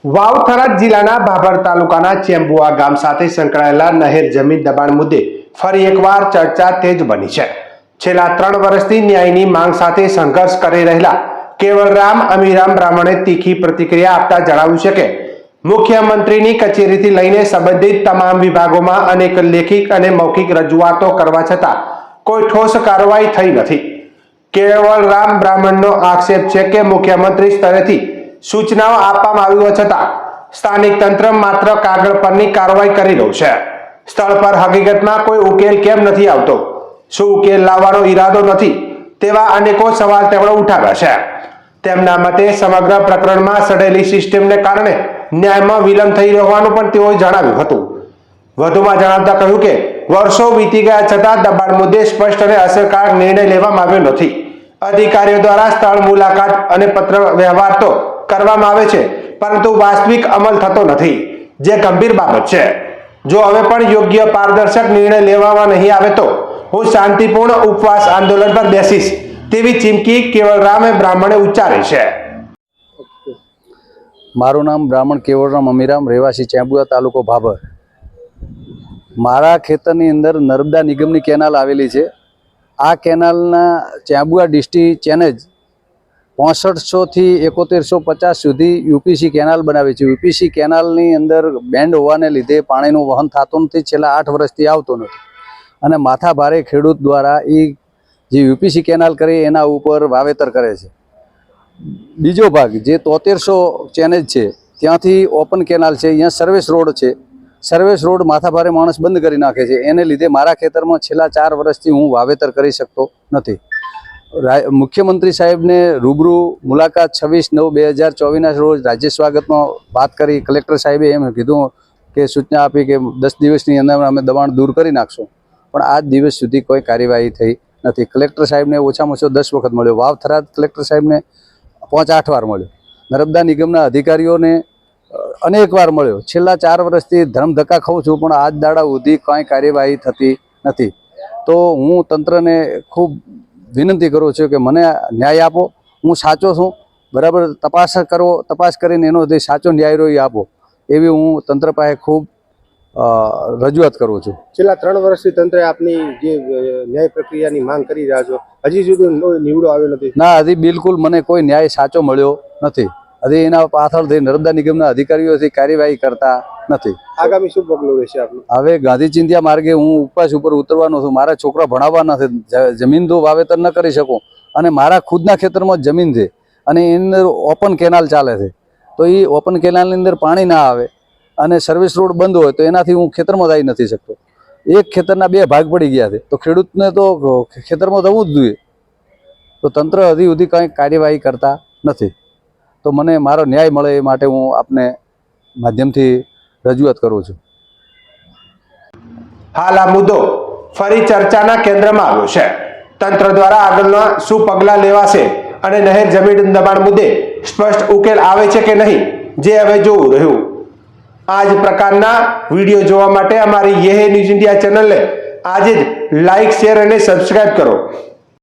વાવ-થરાદ જિલ્લાના ભાભર તાલુકાના ચેમ્બુઆ ગામ સાથે સંકળાયેલા નહેર જમીન દબાણ મુદ્દે ફરી એકવાર ચર્ચા તેજ બની છે। છેલ્લા 3 વર્ષથી ન્યાયની માંગ સાથે સંઘર્ષ કરી રહેલા કેવલરામ અમીરામ બ્રાહ્મણે તીખી પ્રતિક્રિયા આપતા જણાવ્યું છે કે મુખ્યમંત્રીની કચેરીથી લઈને સંબંધિત તમામ વિભાગોમાં અનેક લેખિત અને મૌખિક રજૂઆતો કરવા છતાં કોઈ ઠોસ કાર્યવાહી થઈ નથી। કેવલરામ બ્રાહ્મણનો આક્ષેપ છે કે મુખ્યમંત્રી સ્તરેથી સૂચનાઓ આપવામાં આવી છતાં સ્થાનિક તંત્ર માત્ર કાગળ પરની કાર્યવાહી કરી રહ્યું છે। સ્થળ પર હકીકતમાં કોઈ ઉકેલ કેમ નથી આવતો, શું ઉકેલ લાવવાનો ઈરાદો નથી, તેવા અનેકો સવાલ તેમણે ઉઠાવ્યા છે। તેમના મતે સમગ્ર પ્રકરણમાં સડેલી સિસ્ટમને કારણે ન્યાયમાં વિલંબ થઈ રહેવાનું પણ તેઓએ જણાવ્યું હતું। વધુમાં જણાવતા કહ્યું કે વર્ષો વીતી ગયા છતાં દબાણ મુદ્દે સ્પષ્ટ અને અસરકારક નિર્ણય લેવામાં આવ્યો નથી। અધિકારીઓ દ્વારા સ્થળ મુલાકાત અને પત્ર વ્યવહાર તો કરવામાં આવે છે, પરંતુ વાસ્તવિક અમલ થતો નથી, જે ગંભીર બાબત છે। જો હવે પણ યોગ્ય પારદર્શક નિર્ણય લેવામાં નહીં આવે તો હું શાંતિપૂર્ણ ઉપવાસ આંદોલન પર બેસીશ તેવી ચીમકી કેવલરામે બ્રાહ્મણે ઉચ્ચારી છે। મારું નામ બ્રાહ્મણ કેવલરામ અમીરામ, રહેવાસી ચેમ્બુઆ, તાલુકો ભાભર। મારા ખેતરની અંદર નર્મદા નિગમની કેનાલ આવેલી છે। આ કેનાલના ચેમ્બુઆ ડિસ્ટ્રિક્ટ ચેનેજ 6500 થી 7150 સુધી યુપીસી કેનાલ બનાવી છે। યુપીસી કેનાલની અંદર બેન્ડ હોવાને લીધે પાણીનું વહન થતું નથી, છેલ્લા 8 વર્ષથી આવતો નથી અને માથા ભારે ખેડૂત દ્વારા એ જે યુપીસી કેનાલ કરી એના ઉપર વાવેતર કરે છે। બીજો ભાગ જે 7300 ચેનેજ છે ત્યાંથી ઓપન કેનાલ છે, અહીંયા સર્વિસ રોડ છે। સર્વિસ રોડ માથા ભારે માણસ બંધ કરી નાખે છે, એને લીધે મારા ખેતરમાં છેલ્લા 4 વર્ષથી હું વાવેતર કરી શકતો નથી। મુખ્યમંત્રી સાહેબને રૂબરૂ મુલાકાત 26/9/2024ના રોજ રાજ્ય સ્વાગતમાં વાત કરી। કલેક્ટર સાહેબે એમ કીધું કે સૂચના આપી કે 10 દિવસની અંદર અમે દબાણ દૂર કરી નાખશું, પણ આજ દિવસ સુધી કોઈ કાર્યવાહી થઈ નથી। કલેક્ટર સાહેબને ઓછામાં ઓછો 10 વખત મળ્યો, વાવ-થરાદ કલેક્ટર સાહેબને 5-8 વાર મળ્યો, નર્મદા નિગમના અધિકારીઓને અનેક વાર મળ્યો। છેલ્લા 4 વર્ષથી ધર્મધક્કા ખાઉં છું, પણ આજ દાડા સુધી કાંઈ કાર્યવાહી થતી નથી। તો હું તંત્રને ખૂબ વિનંતી કરું છું કે મને ન્યાય આપો, હું સાચો છું, બરાબર તપાસ કરો, તપાસ કરીને એનો જે સાચો ન્યાય રહ્યો એ આપો, એવી હું તંત્ર પાસે ખૂબ રજૂઆત કરું છું। છેલ્લા 3 વર્ષથી તંત્રે આપની જે ન્યાય પ્રક્રિયાની માંગ કરી રહ્યા છો, હજી સુધી નિવડો આવ્યો નથી? ના, હજી બિલકુલ મને કોઈ ન્યાય સાચો મળ્યો નથી। હજી એના પાછળથી નર્મદા નિગમના અધિકારીઓથી કાર્યવાહી કરતા નથી। આગામી શું પગલું રહેશે આપનું? હવે ગાંધી ચિંધ્યા માર્ગે હું ઉપવાસ ઉપર ઉતરવાનો છું। મારા છોકરા ભણાવવાના છે, જમીન તો વાવેતર ન કરી શકું અને મારા ખુદના ખેતરમાં જમીન છે અને એની અંદર ઓપન કેનાલ ચાલે છે, તો એ ઓપન કેનાલની અંદર પાણી ના આવે અને સર્વિસ રોડ બંધ હોય તો એનાથી હું ખેતરમાં જઈ નથી શકતો। એક ખેતરના 2 ભાગ પડી ગયા છે, તો ખેડૂતને તો ખેતરમાં જવું જ જોઈએ। તો તંત્ર હજી સુધી કંઈ કાર્યવાહી કરતા નથી, તો મને મારો ન્યાય મળે એ માટે હું આપને માધ્યમથી રજૂઆત કરું છું। હાલ આ મુદ્દો ફરી ચર્ચાના કેન્દ્રમાં આવ્યો છે। તંત્ર દ્વારા આગળના શું પગલાં લેવાશે અને નહેર જમીન દબાણ મુદ્દે સ્પષ્ટ ઉકેલ આવે છે કે નહીં, જે હવે જોવું રહ્યું। આ જ પ્રકારના વિડીયો જોવા માટે અમારી યે હે ન્યૂઝ ઇન્ડિયા ચેનલને આજે જ લાઇક, શેર અને સબસ્ક્રાઇબ કરો।